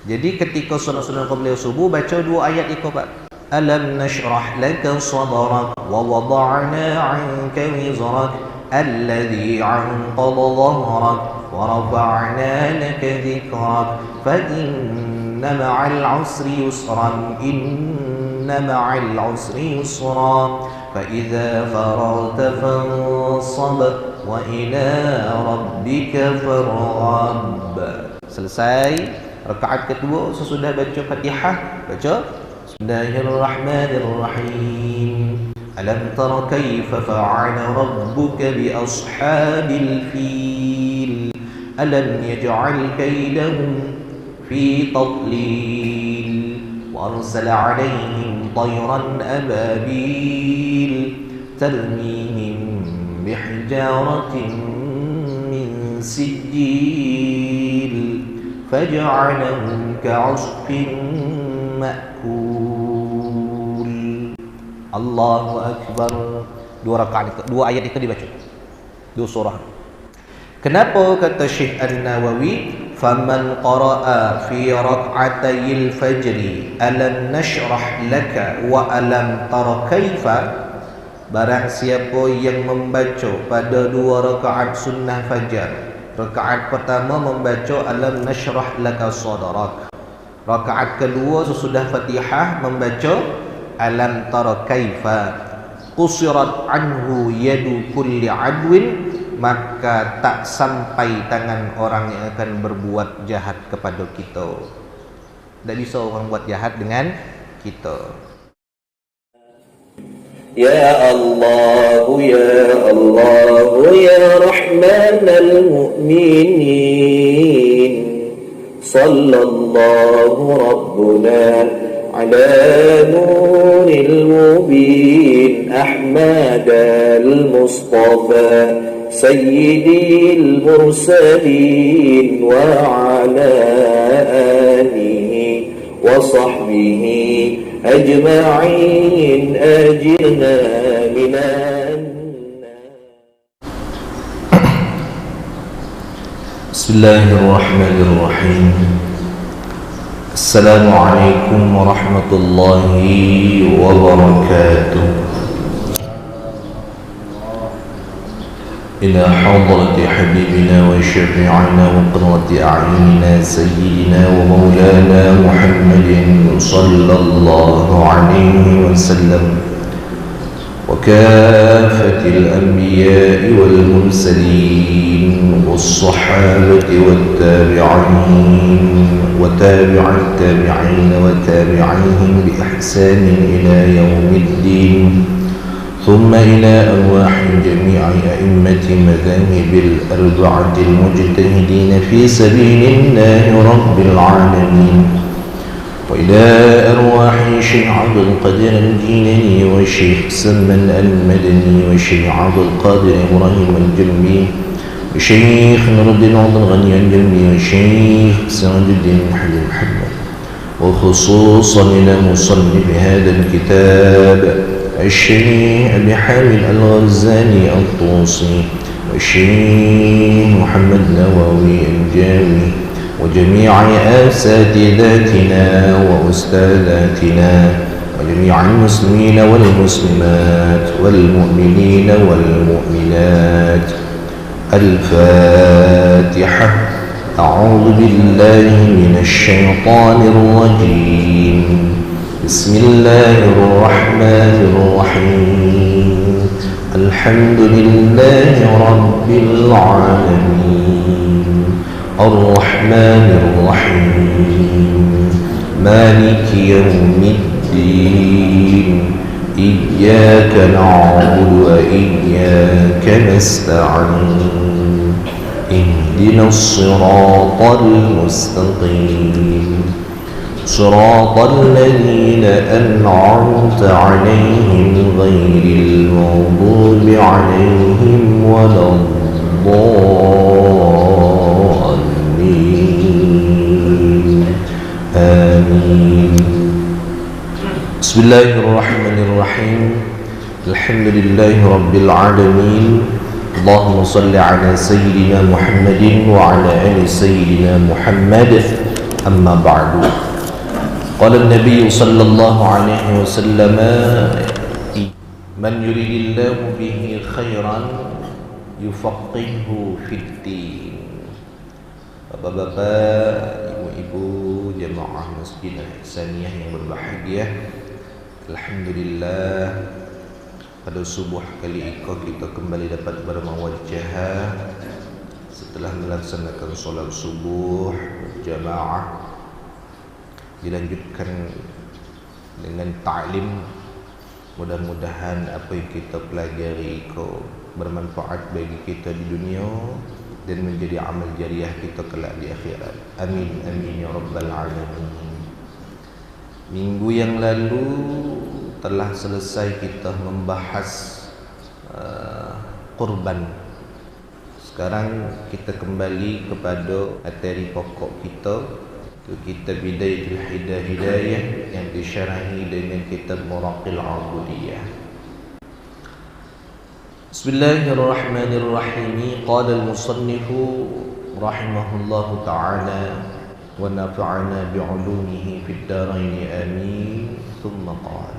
Jadi ketika sunat-sunat qabliyah subuh baca 2 ayat itu Pak. Alam nashrah laka sadrak wa wada'na 'anka wizrak alladhi 'anqadha dhahrak wa rafa'na laka dhikrak fa inna ma'al 'usri yusran inna ma'al 'usri yusra fa idza faragta fansab wa ila rabbika farghab. Selesai rakaat kedua sesudah baca Fatihah, baca Bismillahirrahmanirrahim. Alam tara kaifa fa'ala rabbuka bi ashabil fil alam yaj'al kaydahum fi tadlil wa arsala 'alayhim tayran ababil tarmihim bihijaratin min sijil faj'alahum ka'asfin ma'kul. Allahu Akbar. 2 rakaat itu, 2 ayat itu dibaca, 2 surah. Kenapa kata Syekh An-Nawawi faman qara'a fi rak'atayil fajri alam nashrah laka wa alam tara kaifa, barang siapa yang membaca pada 2 rakaat sunnah fajar, rakaat pertama membaca alam nashrah laka sadrak, rakaat kedua sesudah Fatihah membaca alam tara kaifa qusirat anhu yadu kulli adwin, maka tak sampai tangan orang yang akan berbuat jahat kepada kita. Tak bisa orang buat jahat dengan kita. Ya Allah ya Allah ya Rahman al-Mu'minin, sallallahu Rabbuna ala nuril mubin Ahmad al-Mustafa sayyidil mursalin wa ala alihi wa sahbihi ajma'in ajirna minan. Bismillahirrahmanirrahim. Assalamualaikum warahmatullahi wabarakatuh. إلى حضرة حبيبنا وشفيعنا وقرة أعيننا سيدنا ومولانا محمد صلى الله عليه وسلم وكافة الأنبياء والمرسلين والصحابة والتابعين وتابع التابعين وتابعيهم بإحسان إلى يوم الدين، ثم إلى أرواح جميع أئمة مذاهب الأربعة المجتهدين في سبيل الله رب العالمين، وإلى أرواح شيخ عبد القادر الجيلاني والشيخ سلمان المدني والشيخ عبد القادر إبراهيم الجلمي وشيخ نور الدين عبد الغني الجلمي والشيخ سعد الدين محمد، وخصوصا إلى مصنف هذا الكتاب الشيخ أبي حامد الغزالي الطوسي والشيخ محمد نووي الجاوي وجميع أساتذتنا وأستاذاتنا وجميع المسلمين والمسلمات والمؤمنين والمؤمنات. الفاتحة. أعوذ بالله من الشيطان الرجيم. بسم الله الرحمن الرحيم. الحمد لله رب العالمين الرحمن الرحيم مالك يوم الدين إياك نعبد وإياك نستعين اهدنا الصراط المستقيم صراط الذين أنعمت عليهم غير المغضوب عليهم ولا الضالين آمين. بسم الله الرحمن الرحيم. الحمد لله رب العالمين. اللهم صل على سيدنا محمد وعلى آل سيدنا محمد. أما بعد قال النبي صلى الله عليه وسلم من يريد الله به خيرا يفقهه في الدين. Bapak-bapak, ibu-ibu, jemaah Masjid Al-Ihsaniyah yang berbahagia, alhamdulillah pada subuh kali ini kita kembali dapat bermawajah setelah melaksanakan solat subuh jamaah, dilanjutkan dengan ta'lim. Mudah-mudahan apa yang kita pelajari itu bermanfaat bagi kita di dunia dan menjadi amal jariah kita kelak di akhirat. Amin amin ya rabbal alamin. Minggu yang lalu telah selesai kita membahas kurban. Sekarang kita kembali kepada materi pokok kita, kitab Bidayatul Hidayah yang disyarahi dengan kitab Muraqil Ubudiyah. Bismillahirrahmanirrahim. Qala al-musannif rahimahullahu ta'ala wa nafa'ana bi'ulumihi fid dharain amin. Thumma qala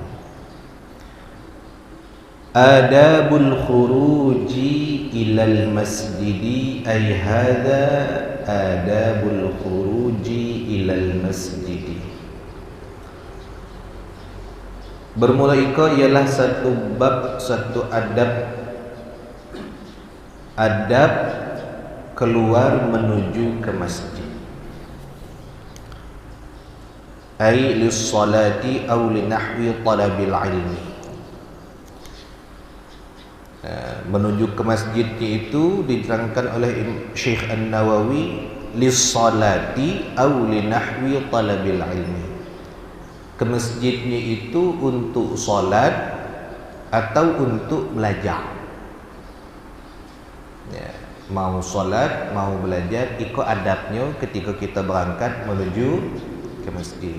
adabul khuruji ilal masjidi, ay hadha adabul khuruji ilal masjidi. Bermula ika ialah satu bab, satu adab keluar menuju ke masjid, ay lis-salati aw li nahwi talabil ilmi. Menuju ke masjidnya itu diterangkan oleh Syekh An-Nawawi lis-salati aw li nahwi talabil ilmi. Ke masjidnya itu untuk salat atau untuk belajar. Ya, mau salat, mau belajar, ikut adabnya ketika kita berangkat menuju ke masjid.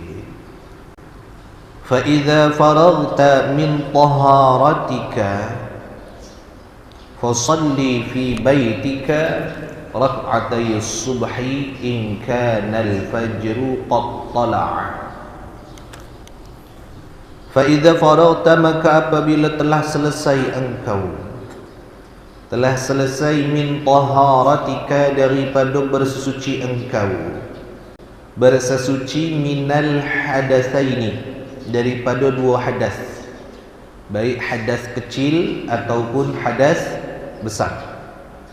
Fa idza faraghta min taharatika fasalli fi baitika rak'atay as-subhi in kana al-fajru qad tala'a. Fa idza faraghta, maka apabila telah selesai engkau, telah selesai min taharatika, daripada bersesuci engkau, bersesuci minal hadatsaini, daripada dua hadas, baik hadas kecil ataupun hadas besar.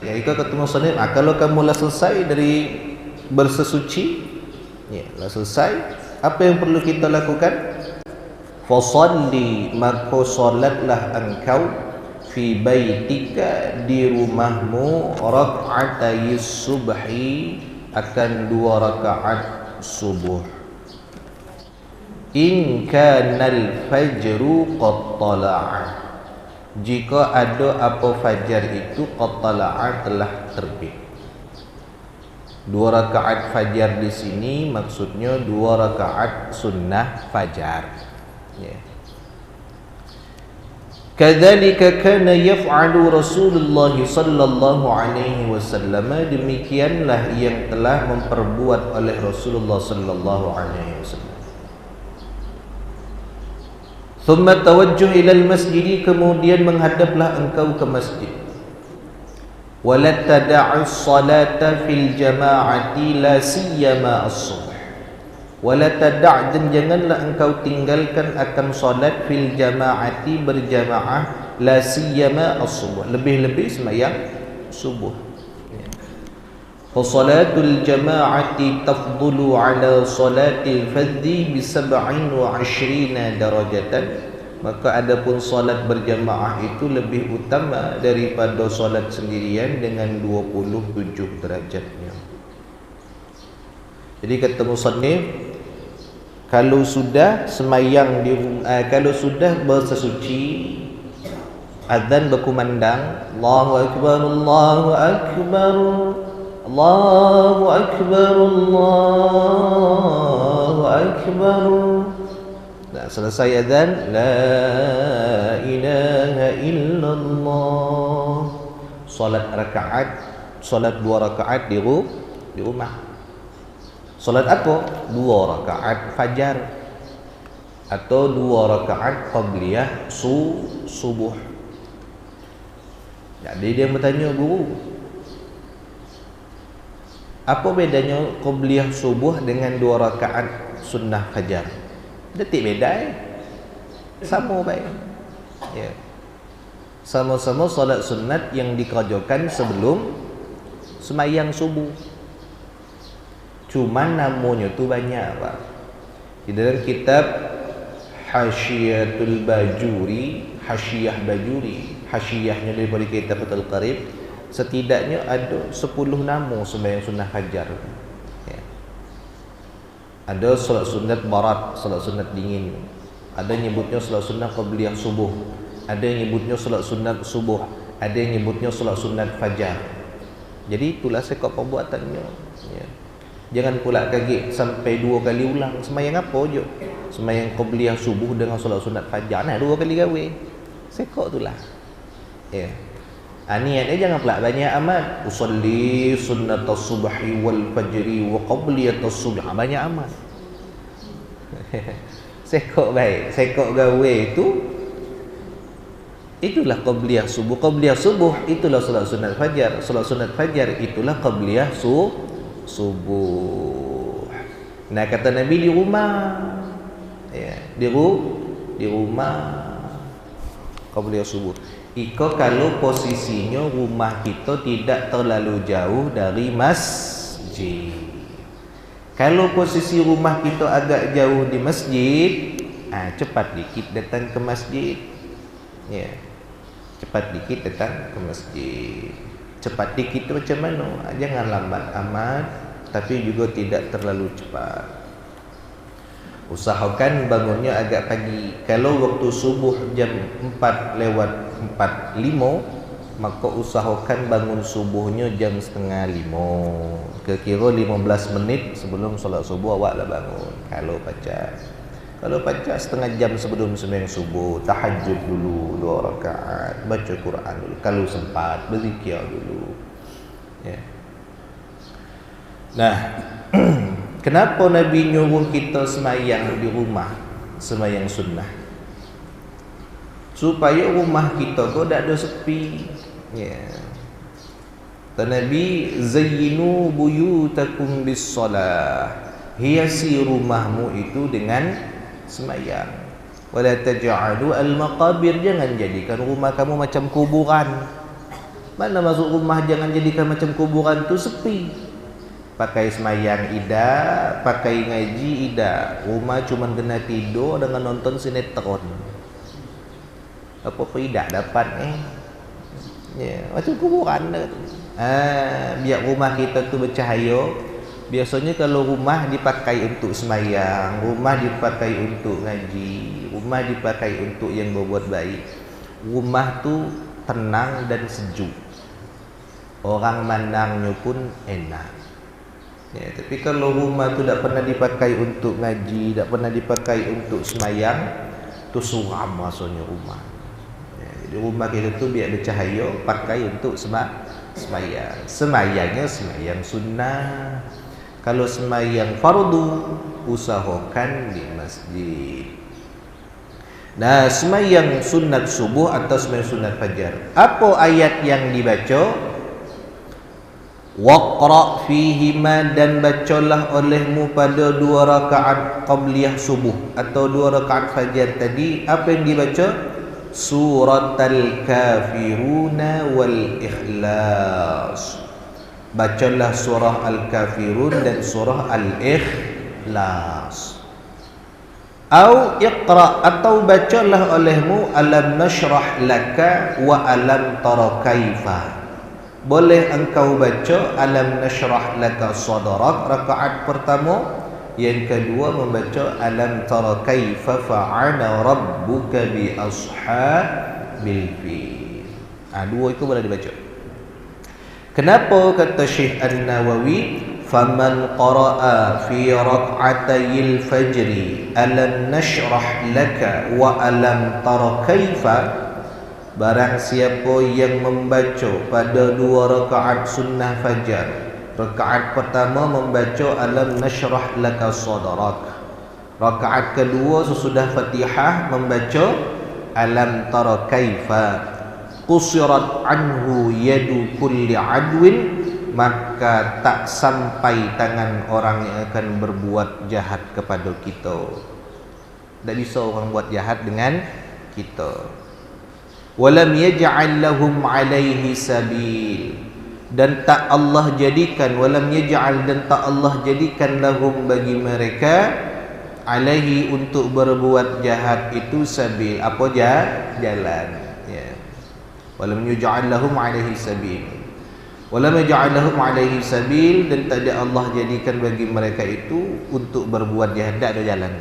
Ya, itu kata musannif, kalau kamu lah selesai dari bersesuci, ya, lah selesai, apa yang perlu kita lakukan? Fasalli, maka salatlah engkau fi baitika, di rumahmu, rak'atay subhi, akan 2 rakaat subuh. In kanal fajru qad tala'a, jika ada apa fajar itu qad tala'a, telah terbit. 2 rakaat fajar di sini maksudnya 2 rakaat sunnah fajar. Ya. Kadzalika kana yaf'alu Rasulullah sallallahu alaihi wasallam, demikianlah yang telah memperbuat oleh Rasulullah sallallahu alaihi wasallam. Thumma tawajjuh ila al-masjid, kemudian menghadaplah engkau ke masjid. Wala tad'u as-salata fil jama'ati la siyama as-subh. Wala tada', dan janganlah engkau tinggalkan akan solat fil jama'ati, berjamaah, la siyama as-subuh, lebih-lebih sembahyang subuh. Fa salatul jama'ati tafdulu ala salatil fardhi bi 27 darajatan, maka adapun solat berjamaah itu lebih utama daripada solat sendirian dengan 27 derajatnya. Jadi kata musannif, kalau sudah semayang di kalau sudah bersesuci, azan berkumandang, Allahu akbar, Allahu akbar, Allahu akbar, Allahu akbar. Nah, selesai azan, la ilaha illallah. Salat rakaat, salat 2 rakaat di rumah. Solat apa? 2 rakaat fajar atau 2 rakaat qabliyah subuh. Jadi dia bertanya, guru, apa bedanya qabliyah subuh dengan 2 rakaat sunnah fajar? Dia tak beda sama baik. Ya. Sama-sama solat sunat yang dikerjakan sebelum semayang subuh. Cuma namanya tu banyak, Pak. Di dalam kitab Hasyiatul Bajuri, Hasyiyah Bajuri, hasyiyahnya daripada kitab Fathul Qarib, setidaknya ada 10 nama sembahyang sunnah fajar. Ya. Ada solat sunat barat, solat sunat dingin. Ada nyebutnya solat sunat qabliyah subuh. Ada yang nyebutnya solat sunat subuh. Ada yang nyebutnya solat sunat fajar. Jadi itulah sekop pembuatannya. Ya. Jangan pula kaget sampai 2 kali ulang. Semayang apa je? Semayang qabliyah subuh dengan solat sunat fajar. Nah, 2 kali gawe. Sekok itulah. Ya. Niatnya jangan pula banyak amat. Usalli sunnatas subhi wal fajri wa qabliyatas subh. Banyak amat. Sekok baik. Sekok gawe itulah qabliyah subuh. Qabliyah subuh itulah solat sunat fajar. Solat sunat fajar itulah qabliyah subuh. Nah, kata Nabi di rumah. Ya, di rumah qabliyah subuh. Iko kalau posisinya rumah kita tidak terlalu jauh dari masjid. Kalau posisi rumah kita agak jauh di masjid, cepat dikit datang ke masjid. Ya. Cepat dikit datang ke masjid. Cepat dikit itu macam mana? Jangan lambat amat, tapi juga tidak terlalu cepat. Usahakan bangunnya agak pagi. Kalau waktu subuh jam 4:45, maka usahakan bangun subuhnya jam 4:30. Kira-kira 15 menit sebelum solat subuh awaklah bangun. Kalau baca setengah jam sebelum sembahyang subuh, tahajud dulu 2 rakaat, baca Quran dulu. Kalau sempat, berzikir dulu. Ya. Nah, kenapa Nabi nyuruh kita semayang di rumah, semayang sunnah? Supaya rumah kita kau tak ada sepi. Ya. Dan Nabi, zayyinu buyutakum bis-salah. Hiasi rumahmu itu dengan semayang. Wala taj'alu al-maqabir, jangan jadikan rumah kamu macam kuburan. Mana masuk rumah jangan jadikan macam kuburan tu sepi. Pakai semayang ida, pakai ngaji ida. Rumah cuma kena tidur dengan nonton sinetron. Apa ida dapat ya, macam kuburan dah. Biar rumah kita tu bercahaya. Biasanya kalau rumah dipakai untuk semayang, rumah dipakai untuk ngaji, rumah dipakai untuk yang berbuat baik, rumah tu tenang dan sejuk. Orang mandangnya pun enak. Ya, tapi kalau rumah tu tak pernah dipakai untuk ngaji, tak pernah dipakai untuk semayang, tu suram rasanya rumah. Ya, jadi rumah kita tu biar bercahaya, pakai untuk semayang. Semayangnya semayang sunnah. Kalau semayang fardu, usahakan di masjid. Nah, semayang sunat subuh atau semayang sunat fajar, apa ayat yang dibaca? Waqra fihima, dan bacalah olehmu pada 2 rakaat qabliyah subuh atau 2 rakaat fajar tadi. Apa yang dibaca? Suratul Kafiruna wal Ikhlas. Bacalah surah Al-Kafirun dan surah Al-Ikhlas. Au iqra, atau bacalah olehmu Alam nashrah laka wa alam tara kaifa. Boleh engkau baca Alam nashrah laka sadrak rakaat pertama, yang kedua membaca Alam tara kaifa fa'ala rabbuka bi ashabil fil. Dua itu boleh dibaca. Kenapa kata Syekh An-Nawawi, faman qara'a fi rak'atayil fajri alam nashrah laka wa alam tara kaifa, barang siapa yang membaca pada 2 rakaat sunnah fajar Rakaat pertama membaca alam nashrah laka sadrak. Rakaat kedua sesudah Fatihah membaca alam tara kaifa qusirat anhu yadu kulli adwin, maka tak sampai tangan orang yang akan berbuat jahat kepada kita. Tak bisa orang buat jahat dengan kita. Walam yaj'al lahum alaihi sabil, dan tak Allah jadikan, walam yaj'al, dan tak Allah jadikan lahum bagi mereka, alaihi untuk berbuat jahat itu sabil, apa jalan, ya. Walam yaj'al lahum alaihi sabil, walam yaj'al lahum alaihi sabil, dan tak ada Allah jadikan bagi mereka itu untuk berbuat jahat, tak ada jalan.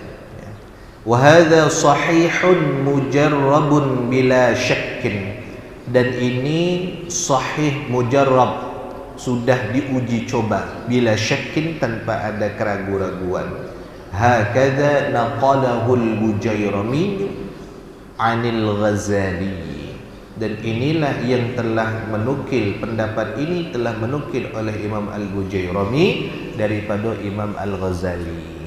Wa hadza sahihun mujarrabun bila syakkin, dan ini sahih mujarrab, sudah diuji coba, bila syakkin, tanpa ada keraguan-raguan. Hakadha naqalahu al-Bujairami 'anil Ghazali, dan inilah yang telah menukil, pendapat ini telah menukil oleh Imam Al-Bujairami daripada Imam Al-Ghazali.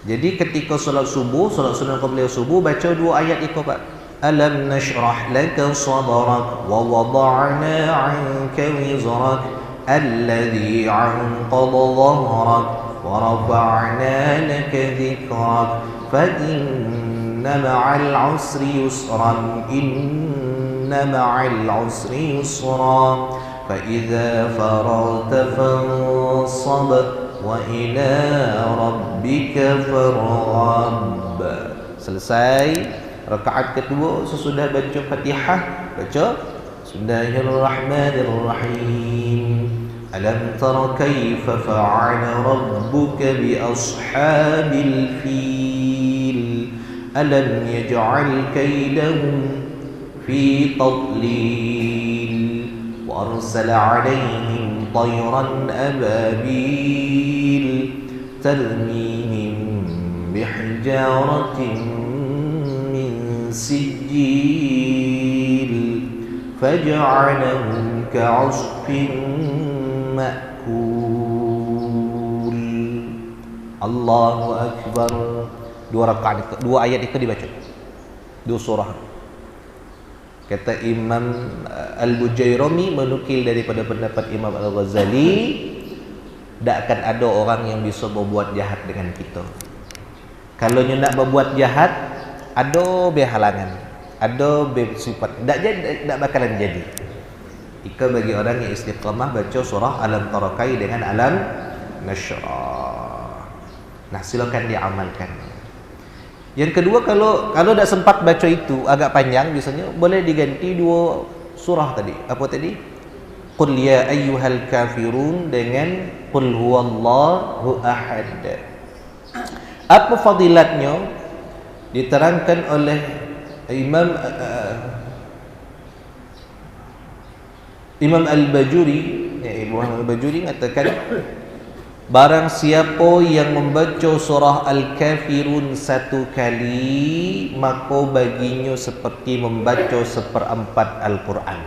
Jadi ketika solat subuh, solat sunnah qabliyah subuh, baca dua ayat itu, Pak. Alam nashrah laka sadrak wa wada'na 'anka wizrak alladhi 'anqadha dhahrak wa rafa'na laka dhikrak fa inna ma'al 'usri yusran inna ma'al 'usri yusra fa idza faragta fansab wa ila rabbika farghab. Selesai rakaat kedua sesudah baca Fatihah, baca Bismillahirrahmanirrahim. Alam tara kaifa fa'ala rabbuka bi ashabil fil alam yaj'al kaydahum fi tadlil wa arsala 'alayhim طيرا أبابيل ترميهم بحجارة من سجيل فجعلهم كعصف مأكول. Allahu Akbar. Dua ayat itu dibaca, dua surah. Kata Imam Al-Bujairami menukil daripada pendapat Imam Al-Ghazali, tak akan ada orang yang bisa berbuat jahat dengan kita. Kalau you nak berbuat jahat, ada berhalangan, ada bersifat, tak bakalan jadi. Ika bagi orang yang istiqamah baca surah Alam Tarakai dengan Alam Nashrah. Nah, silakan diamalkan. Yang kedua, kalau tak sempat baca itu agak panjang, biasanya boleh diganti dua surah tadi. Apa tadi? Qul ya ayyuhal kafirun dengan Qul huwallahu ahad. Apa fadilatnya? Diterangkan oleh Imam Al-Bajuri, Imam Al-Bajuri mengatakan, barang siapa yang membaca surah Al-Kafirun satu kali, maka baginya seperti membaca seperempat Al-Quran.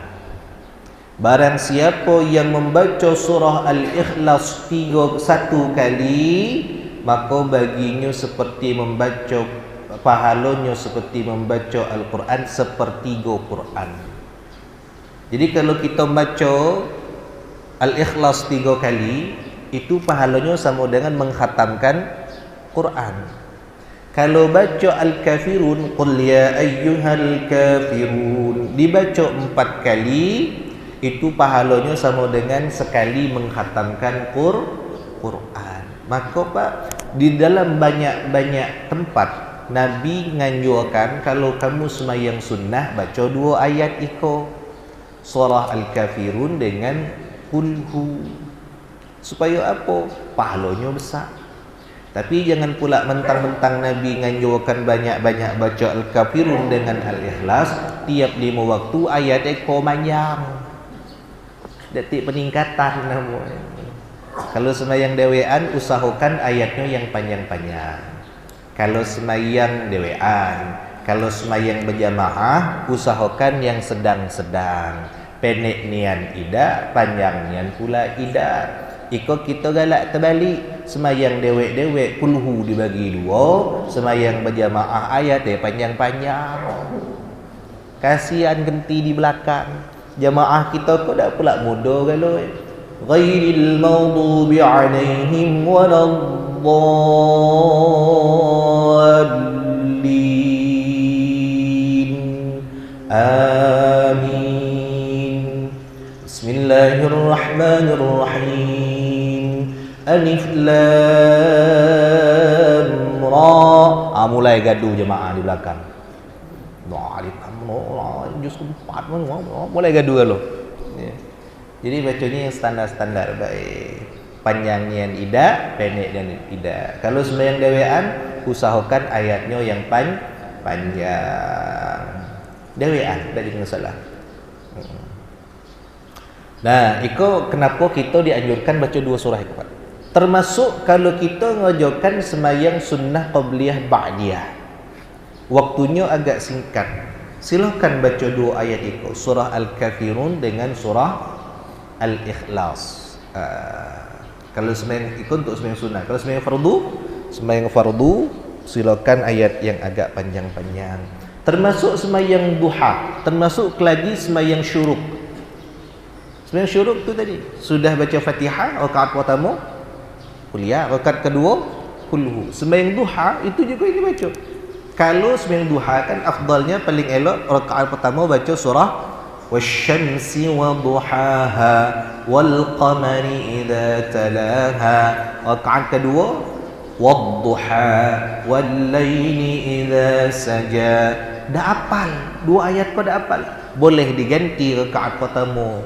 Barang siapa yang membaca surah Al-Ikhlas satu kali, maka baginya seperti membaca, pahalanya seperti membaca Al-Quran sepertiga Quran. Jadi kalau kita baca Al-Ikhlas 3 kali, itu pahalanya sama dengan mengkhatamkan Quran. Kalau baca Al-Kafirun, Qul ya ayyuhal kafirun, dibaca 4 kali, itu pahalanya sama dengan sekali mengkhatamkan Quran. Maka Pak, di dalam banyak-banyak tempat Nabi nganjurkan kalau kamu semayang sunnah, baca 2 ayat iko, surah Al-Kafirun dengan Qulhu. Supaya apa? Pahalanya besar. Tapi jangan pula mentang-mentang Nabi nganjurkan banyak-banyak baca Al-Kafirun dengan Al-Ikhlas, tiap 5 waktu ayat eko panjang. Detik peningkatan namanya. Kalau semayang dewean, usahakan ayatnya yang panjang-panjang. Kalau semayang dewean, kalau semayang berjamaah, usahakan yang sedang-sedang. Pendek nian ida, panjang nian pula ida. Iko kita galak terbalik. Semayang dewek-dewek kulhu dibagi dua, semayang berjamaah ayat panjang-panjang. Kasihan genti di belakang. Jamaah kita kok dak pula muda kalau ghairil maghdubi alaihim waladdallin. Amin. Bismillahirrahmanirrahim. Alif lam ra. Mulai gaduh jemaah di belakang. Alif lam ra juz 4 mulai gaduh kalau. Ya. Jadi bacanya yang standar-standar baik. Panjangnya yang ida, pendek dan ida. Kalau sembahyang dewean usahakan ayatnya yang panjang. Dewean dari masalah. Nah, itu kenapa kita dianjurkan baca dua surah itu, Pak. Termasuk kalau kita ngajarkan sembahyang sunnah qabliyah ba'diyah. Waktunya agak singkat. Silakan baca dua ayat itu, surah Al-Kafirun dengan surah Al-Ikhlas. Kalau sembahyang itu untuk sembahyang sunnah. Kalau sembahyang fardu silakan ayat yang agak panjang-panjang. Termasuk sembahyang duha, termasuk lagi sembahyang syuruk. Sembahyang syuruk tu tadi sudah baca Fatihah rakaat pertama kuliah, rakaat kedua kulhu. Sembahyang duha itu juga ini baca. Kalau sembahyang duha kan afdalnya paling elok rakaat pertama baca surah wasyamsi waduhaha wal qamari idza talaha. Rakaat kedua wadduha wal laili idza saja. Dah hafal dua ayat kau dah hafal. Boleh diganti rakaat pertama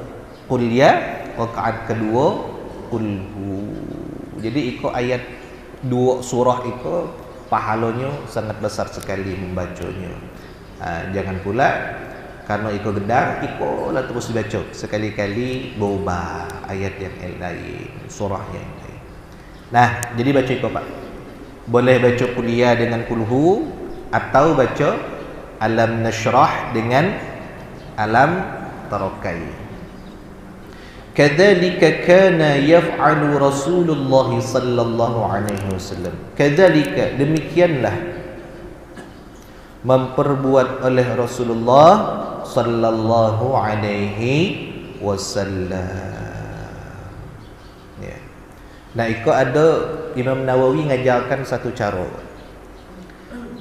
kuliah, rakaat kedua kulhu. Jadi ikut ayat dua surah itu pahalanya sangat besar sekali membacanya. Jangan pula karena ikut gedang, ikutlah terus dibaca. Sekali-kali berubah ayat yang lain, surah yang lain. Nah, jadi baca ikut Pak. Boleh baca kuliah dengan kulhu atau baca alam nashrah dengan alam tarakai. Kadzalika kana yaf'alu Rasulullah sallallahu alaihi wasallam. Kadzalika, demikianlah memperbuat oleh Rasulullah sallallahu alaihi wasallam. Ya. Nah, itu ada Imam Nawawi ngajarkan satu cara.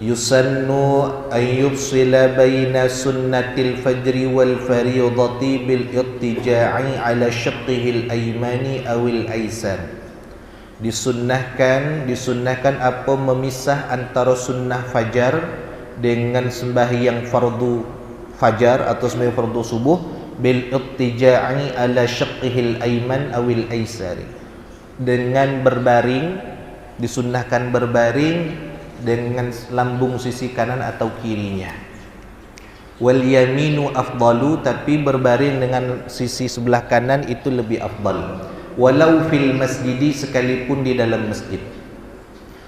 Yusannu ayyufsila baina sunnatil fajri wal fariyadati bil ittija'i ala syaqqihi al-aymani awil aysar. Disunnahkan apa memisah antara sunnah fajar dengan sembahyang fardu fajar atau sembahyang fardu subuh bil ittija'i ala syaqqihi al-ayman awil aysar. Dengan berbaring, disunnahkan berbaring dengan lambung sisi kanan atau kirinya. Wal yaminu afdalu, tapi berbaring dengan sisi sebelah kanan itu lebih afdal. Walau fil masjidi, sekalipun di dalam masjid.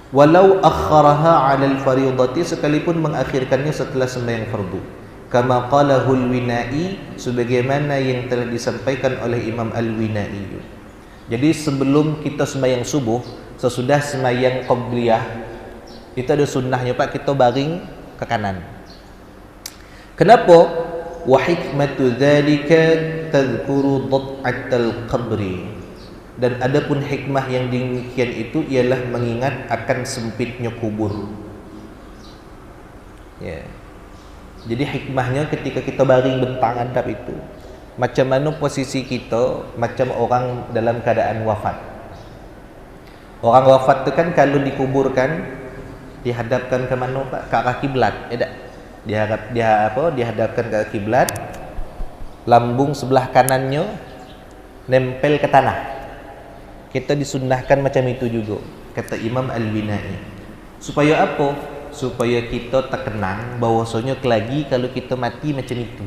Walau akharaha 'ala al-fariidati, sekalipun mengakhirkannya setelah sembahyang fardu. Kama qalahu al-Winai, sebagaimana yang telah disampaikan oleh Imam Al-Winai. Jadi sebelum kita sembahyang subuh, sesudah sembahyang qabliyah, itu ada sunnahnya Pak, kita baring ke kanan. Kenapa? Wa hikmatu dzalika tadhkuru dhat'atal qabri. Dan adapun hikmah yang demikian itu ialah mengingat akan sempitnya kubur. Ya. Jadi hikmahnya ketika kita baring bentang hadap itu, macam mana posisi kita macam orang dalam keadaan wafat. Orang wafat itu kan kalau dikuburkan dihadapkan ke mana Pak? Ke arah kiblat. Dihadapkan ke kiblat. Lambung sebelah kanannya nempel ke tanah. Kita disunnahkan macam itu juga, kata Imam Al-Winai. Supaya apa? Supaya kita terkenang bahwasanya kelagi kalau kita mati macam itu.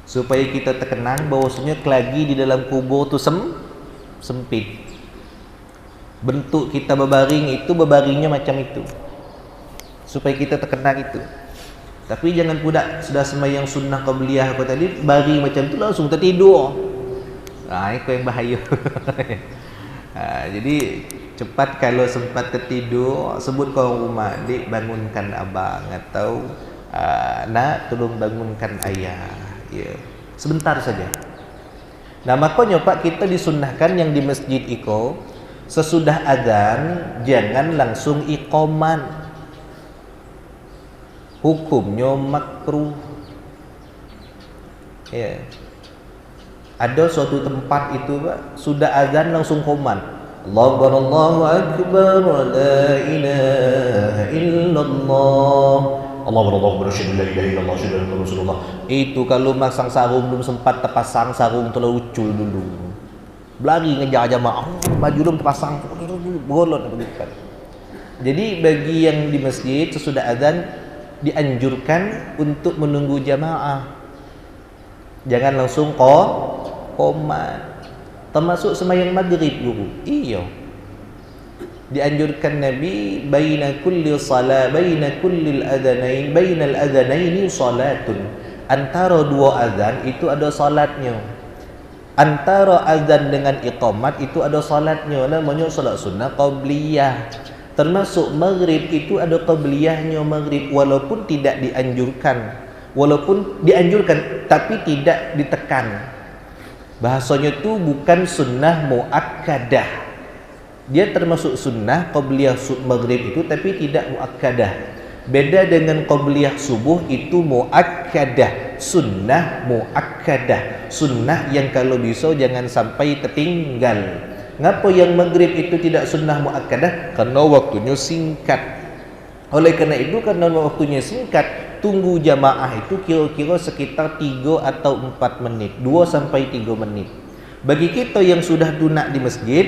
Supaya kita terkenang bahwasanya kelagi di dalam kubur tu sempit. Bentuk kita berbaring itu berbaringnya macam itu, supaya kita terkenang itu. Tapi jangan pula sudah sembahyang sunnah qabliyah apa tadi baring macam tu langsung tertidur. Itu yang bahaya. Jadi cepat kalau sempat tertidur, sebut ke orang rumah, "Dik, bangunkan abang," atau "Nak, tolong bangunkan ayah." Ya, sebentar saja. Nah, makanya Pak, kita disunnahkan yang di masjid iko sesudah azan jangan langsung iqaman. Hukumnya makruh. Ya. Ada suatu tempat itu Pak, sudah azan langsung qoman. Allahu akbar, la ilaha illallah. Allahu akbar, la ilaha illallah, Rasulullah. Itu kalau masang sarung belum sempat terpasang sarung telucul dulu. Berlari ngejar jamaah, baju belum terpasang, bolot begitu. Jadi bagi yang di masjid sesudah azan dianjurkan untuk menunggu jamaah. Jangan langsung qomat. Termasuk sembahyang maghrib guru. Iya. Dianjurkan Nabi baina kulli bainal adhanaini salatun. Antara dua azan itu ada salatnya. Antara azan dengan iqamat itu ada salatnya, namanya salat sunnah qabliyah. Termasuk maghrib itu ada qabliyahnya maghrib, walaupun tidak dianjurkan. Walaupun dianjurkan tapi tidak ditekan. Bahasanya itu bukan sunnah muakkadah. Dia termasuk sunnah qabliyah maghrib itu tapi tidak muakkadah. Beda dengan qabliyah subuh, itu muakkadah, sunnah muakkadah, sunnah yang kalau bisa jangan sampai tertinggal. Ngapa yang maghrib itu tidak sunnah muakkadah? Karena waktunya singkat. Oleh karena itu, karena waktunya singkat, tunggu jamaah itu kira-kira sekitar 3 atau 4 menit, 2 sampai 3 menit. Bagi kita yang sudah dunak di masjid,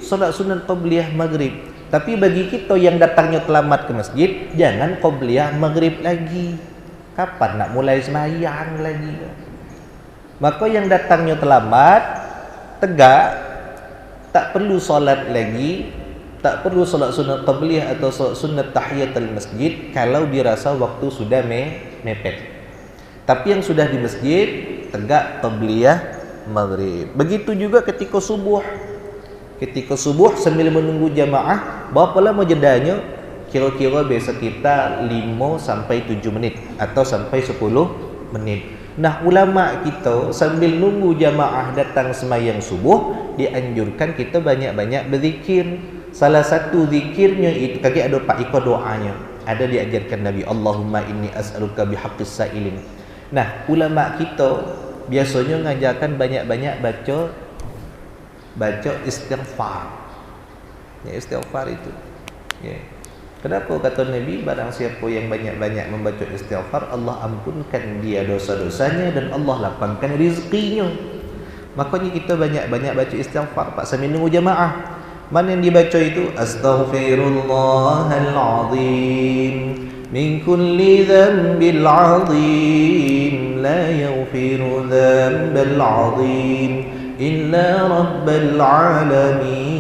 salat sunat qabliyah maghrib. Tapi bagi kita yang datangnya terlambat ke masjid, jangan qabliyah maghrib lagi. Kapan nak mulai sembahyang lagi? Maka yang datangnya terlambat, tegak, tak perlu solat lagi, tak perlu solat sunat qabliyah atau solat sunat tahiyatul masjid kalau dirasa waktu sudah mepet. Tapi yang sudah di masjid, tegak qabliyah maghrib. Begitu juga ketika subuh. Ketika subuh sambil menunggu jamaah, berapa lama jedanya? Kira-kira biasa kita 5 sampai 7 menit atau sampai 10 menit. Nah, ulama kita sambil nunggu jamaah datang sembahyang subuh, dianjurkan kita banyak-banyak berzikir. Salah satu zikirnya itu kaki ada Pak Iko doanya. Ada diajarkan Nabi, Allahumma inni as'aluka bihaqqis sa'ilin. Nah, ulama kita biasanya ngajarkan banyak-banyak baca istighfar. Ya, istighfar itu. Ya. Kenapa kata Nabi, barang siapa yang banyak-banyak membaca istighfar, Allah ampunkan dia dosa-dosanya dan Allah lapangkan rizkinya. Makanya kita banyak-banyak baca istighfar Pak sambil nunggu jamaah. Mana yang dibaca itu? Astaghfirullahalazim min kulli dhanbil azim la yaghfiru dhanbal azim illa rabbal alamin.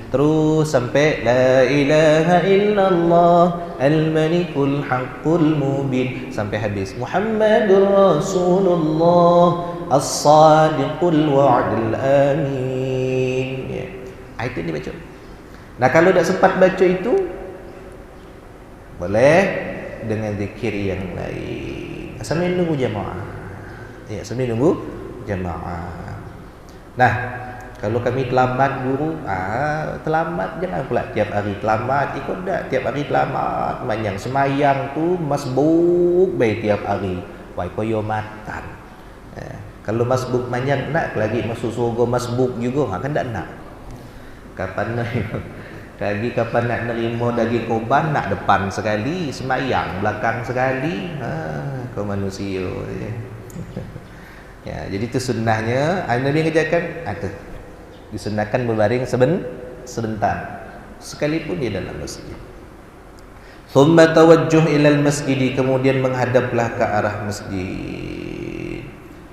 Terus sampai la ilaha illallah al-malikul haqqul mubin sampai habis. Muhammadur Rasulullah as-sadiqul wa'dul amin. Ya. Itu yang dibaca. Nah, kalau tak sempat baca itu, boleh dengan zikir yang lain sambil nunggu jamaah. Ya, sambil nunggu jamaah. Nah, kalau kami terlambat guru, terlambat jangan pula tiap hari terlambat. Ikut dah tiap hari terlambat. Banyak semayang tu masbuk baik tiap hari. Wai koyo matan. Kalau masbuk banyak nak lagi masuk surga masbuk juga, kan tak nak. Kapan nak lagi kapan nak nerima daging korban, nak depan sekali, semayang belakang sekali. Kau manusia. Ya, jadi itu sunnahnya. Nabi mengajarkan disunahkan berbaring sebentar sekalipun di dalam masjid. Thumma tawajjuh ilal masjid, kemudian menghadaplah ke arah masjid.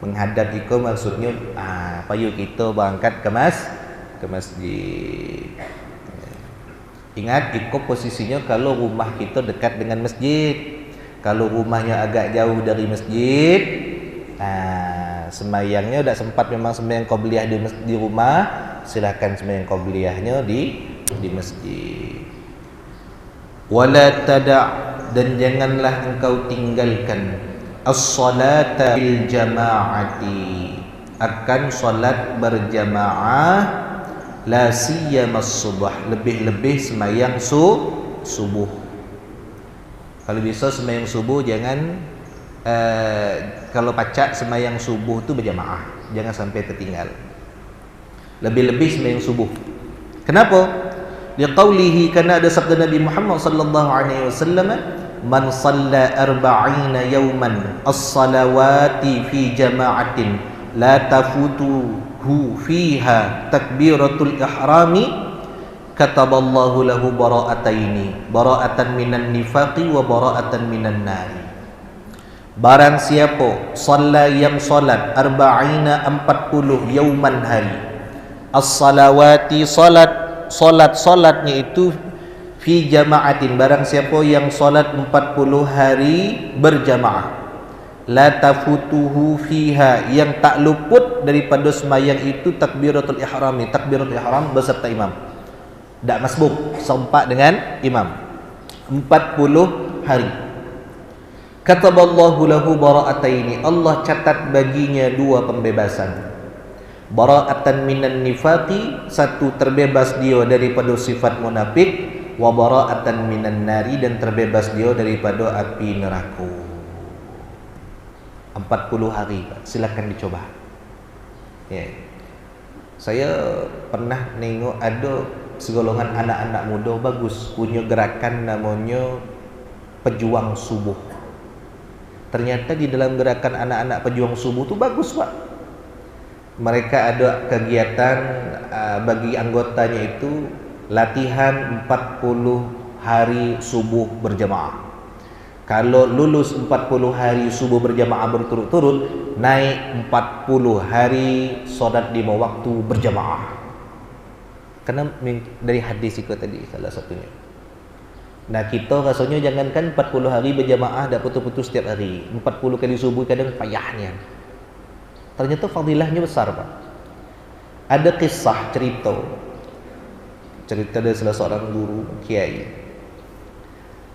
Menghadap itu maksudnya payu kita berangkat ke masjid. Ingat, ikut posisinya kalau rumah kita dekat dengan masjid. Kalau rumahnya agak jauh dari masjid, Semayangnya udah sempat memang semayang qobliyah di rumah, silakan semayang qobliyahnya di masjid. Wala tada', dan janganlah engkau tinggalkan as-salata bil jama'ati, akan salat berjamaah, la siyama as-subh, lebih-lebih semayang subuh. Kalau bisa semayang subuh jangan kalau pacak semayang subuh tu berjamaah, jangan sampai tertinggal. Lebih-lebih semayang subuh. Kenapa? Liqaulihi, karena ada sabda Nabi Muhammad sallallahu alaihi wasallam, man shalla 40 yawman as-salawati fi jama'atin la tafutuhu fiha takbiratul ihrami kataballahu lahu bara'ataini, bara'atan minan nifaqi wa bara'atan minan nari. Barang siapa shalla yang salat 40 yauman hari, as-salawati salatnya itu fi jama'atin, barang siapa yang salat 40 hari berjamaah, la tafutuhu fiha, yang tak luput daripada semayang itu takbiratul ihrami, takbiratul ihram beserta imam, tak masbuk, sempat dengan imam 40 hari. Kataballahu lahu bara'ataini, Allah catat baginya 2 pembebasan. Bara'atan minan nifaqi, 1 terbebas dia daripada sifat munafik, wa bara'atan minan nari, dan terbebas dia daripada api neraka. 40 hari, silakan dicoba. Ya. Saya pernah nengok ada segolongan anak-anak muda bagus, punya gerakan namanya pejuang subuh. Ternyata di dalam gerakan anak-anak pejuang subuh tu bagus, Pak. Mereka ada kegiatan bagi anggotanya itu latihan 40 hari subuh berjamaah. Kalau lulus 40 hari subuh berjamaah berturut-turut, naik 40 hari solat 5 waktu berjamaah. Karena dari hadis itu tadi salah satunya. Nah, kita rasanya jangankan 40 hari berjamaah dah putus-putus setiap hari. 40 kali subuh kadang payahnya. Ternyata fadilahnya besar, Pak. Ada kisah cerita dari salah seorang guru kiai.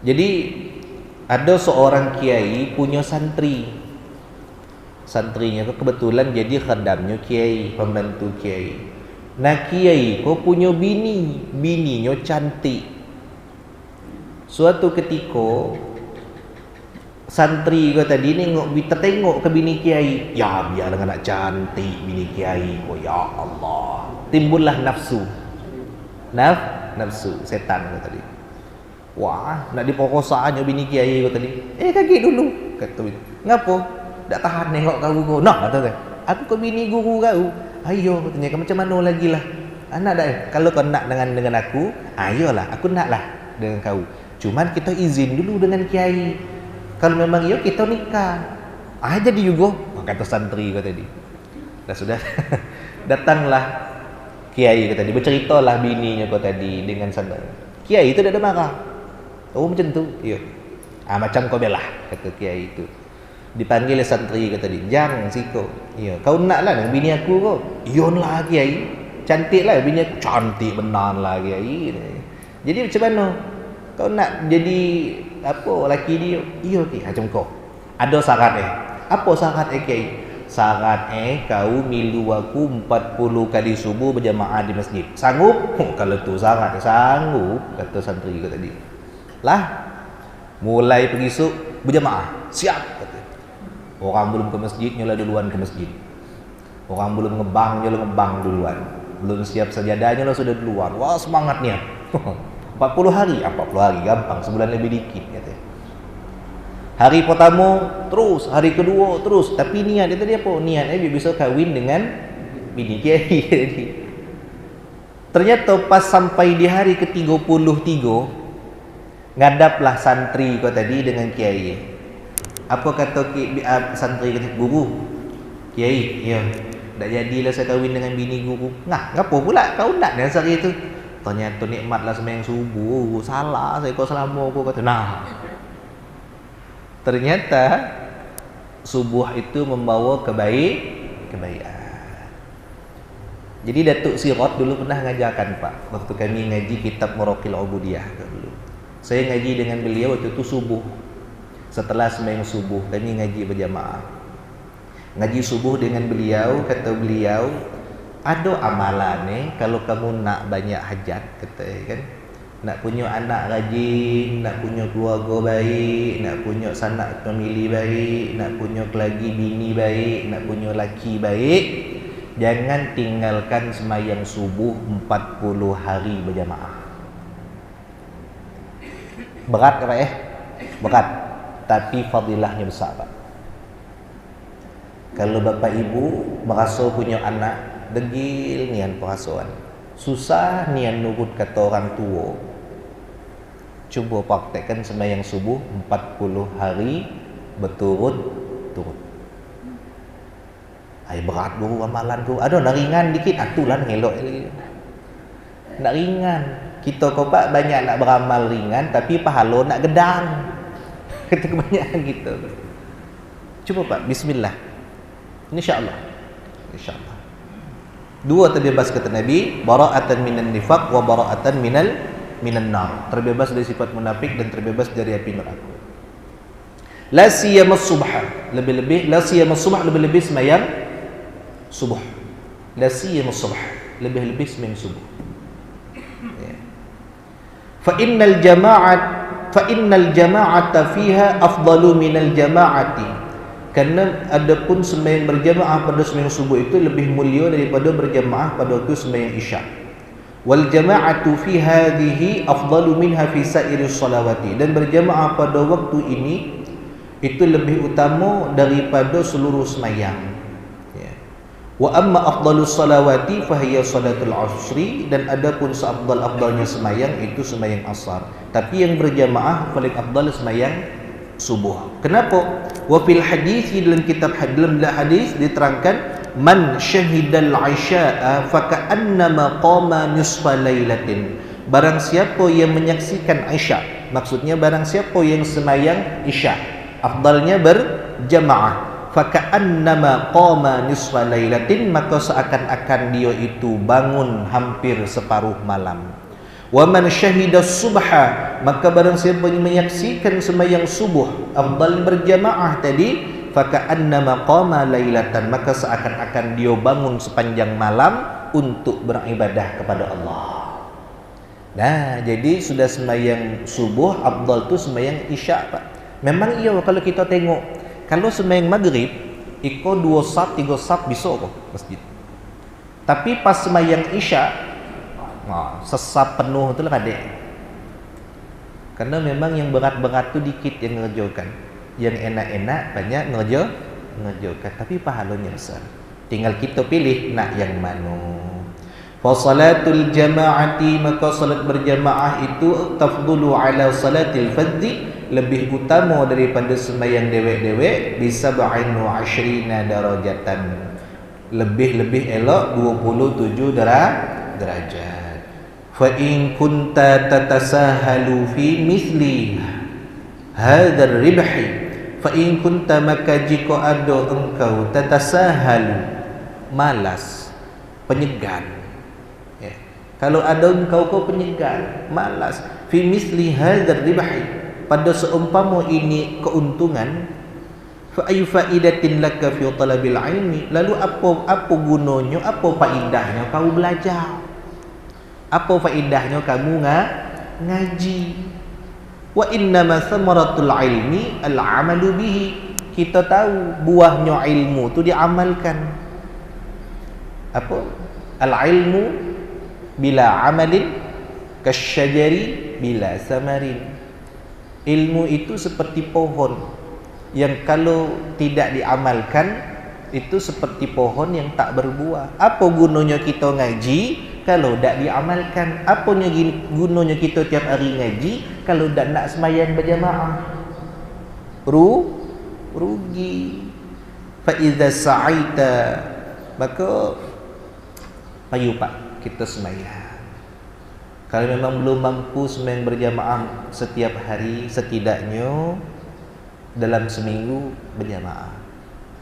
Jadi ada seorang kiai punya santri. Santrinya kebetulan jadi khadamnya kiai, pembantu kiai. Nah, kiai kau punya bininya cantik. Suatu ketika santri kau tadi tengok ke bini kiai, ya biar dengan nak cantik bini kiai kau, ya Allah, timbullah nafsu, nafsu setan kau tadi. Wah, nak diperkosa aja bini kiai kau tadi. Kaget dulu, kata bini. Ngapo? Tak tahan nengok kau. Nah, kata dia, aku ke bini guru kau. Ayo, katanya, macam mana lagi lah. Anak dah. Kalau kau nak dengan aku, ayolah, aku nak lah dengan kau. Cuman kita izin dulu dengan kiai. Kalau memang iya kita nikah. Jadi juga, kata santri kata tadi. Dah sudah. Datanglah kiai kata tadi, berceritalah bininya kata tadi dengan santri. Kiai itu tidak ada marah. Oh macam tu. Iya. Macam kau belah, kata kiai itu. Dipanggil santri kata tadi, "Jang siko." Iya, kau naklah dengan bini aku kau. Iyalah kiai. Cantiklah bini aku. Cantik benarlah kiai. Jadi macam mana? Kau nak jadi apa laki dia? Iya ki, macam kau. Ada syarat Apa syarat kiai? Syarat kau milu aku 40 kali subuh berjamaah di masjid. Sanggup? Kalau tu syarat sanggup, kata santri kata tadi. Lah, mulai pergi esok berjamaah. Siap kata. Orang belum ke masjid nyolah duluan ke masjid. Orang belum ngebang nyolah ngebang duluan. Belum siap sajadahnya lah sudah duluan. Wah, semangatnya. 40 hari gampang, sebulan lebih dikit katanya. Hari pertama terus, hari kedua terus, tapi niat dia tadi apa? Niatnya dia bisa kahwin dengan bini kiai. Ternyata pas sampai di hari ke-33, ngadaplah santri kau tadi dengan kiai. Apa kata santri kata, "Guru, kiai, ya, tak jadilah saya kahwin dengan bini guru." Ngapa pula kau nak dengan sehari itu? Ternyata nikmatlah sembahyang subuh. Salah saya kau selama aku kata. Nah, ternyata subuh itu membawa kebaikan. Jadi Datuk Sirot dulu pernah ngajarkan Pak, waktu kami ngaji kitab Muraqil Ubudiyah dulu. Saya ngaji dengan beliau waktu itu subuh. Setelah sembahyang subuh kami ngaji berjamaah. Ngaji subuh dengan beliau, kata beliau, ada amalan ni kalau kamu nak banyak hajat, kata kan, nak punya anak rajin, nak punya keluarga baik, nak punya sanak family baik, nak punya kelagi bini baik, nak punya laki baik, jangan tinggalkan sembahyang subuh 40 hari berjamaah. Berat ke Pak Berat. Tapi fadilahnya besar Pak. Kalau bapak ibu merasa punya anak degil nian perasaan, susah nian nurut kata orang tua, cuba praktekkan sembahyang subuh 40 hari berturut-turut. Ay berat guru amalan tu. Ada nak ringan dikit, atulah ngelok. Nak ringan. Kita kau Pak banyak nak beramal ringan tapi pahala nak gedang. Kita kebanyakan gitu. Cuba Pak, bismillah. Insyaallah. Insyaallah. Dua terbebas kata Nabi, bara'atan minan nifaq wa bara'atan minan nar. Terbebas dari sifat munafik dan terbebas dari api neraka. La siyama subha, lebih-lebih la siyama subha, lebih-lebih sembahyang subuh. La siyama subha, lebih-lebih sembahyang subuh. Ya. Fa innal jama'ata fiha afdalu minal jama'ati. Karena adapun sembahyang berjamaah pada sembahyang subuh itu lebih mulia daripada berjamaah pada waktu sembahyang isyak. Wal jama'atu fi hadhihi afdalu minha fi sa'iris salawati. Dan berjamaah pada waktu ini itu lebih utama daripada seluruh sembahyang. Ya. Wa amma afdalus salawati fa hiya salatul asri. Dan adapun seafdal-afdalnya sembahyang itu sembahyang asar. Tapi yang berjamaah paling afdal sembahyang subuh. Kenapa? Wa fil hadis, dalam kitab dalam hadis diterangkan, man syahidal isya'a fa ka'annama qama nisfa lailatin. Barang siapa yang menyaksikan isya, maksudnya barang siapa yang sembahyang isya, afdalnya berjamaah, fa ka'annama qama nisfa lailatin, maka seakan-akan dia itu bangun hampir separuh malam. Wa man syahida subha, maka barang siapa yang menyaksikan sembahyang subuh afdal berjamaah tadi, fa ka'annama qama lailatan, maka seakan-akan dia bangun sepanjang malam untuk beribadah kepada Allah. Nah, jadi sudah sembahyang subuh afdal tu sembahyang isyak Pak. Memang iya kalau kita tengok, kalau sembahyang maghrib iko 2 saf 3 saf bisa kok masjid. Tapi pas sembahyang isyak sesap penuh tu lah adik. Karena memang yang berat-berat tu dikit yang ngerjakan, yang enak-enak banyak ngerjakan, tapi pahalanya besar. Tinggal kita pilih nak yang mana. Fa salatul jama'ati, maka salat berjamaah itu tafdulu ala salatil fardhi, lebih utama daripada sembahyang dewek-dewek, bisa 27 darajatan, lebih elok 27 derajat. Fa in kunta tatasahalu fi mithli hadzal ribhi, fa in kunta, maka jika ada engkau tatasahalu, malas, penyegan, ya. Kalau ada engkau penyegan, malas, fi mithli hadzal ribhi, pada seumpama ini keuntungan, fa ayu faidatin laka fi talabil ilmi, lalu apa gunanya, apa faedahnya kau belajar? Apa faedahnya kamu ngaji? Wa innama thamaratul ilmi al-amalu bihi. Kita tahu buahnya ilmu tu diamalkan. Apa? Al-ilmu bila amalin kasyajari bila samarin. Ilmu itu seperti pohon yang kalau tidak diamalkan itu seperti pohon yang tak berbuah. Apa gunanya kita ngaji kalau tak diamalkan? Apa gunanya kita tiap hari ngaji kalau tak nak sembahyang berjamaah? Rugi. Fa idza sa'aita, maka payu Pak kita sembahyang. Kalau memang belum mampu sembahyang berjamaah setiap hari, setidaknya dalam seminggu berjamaah.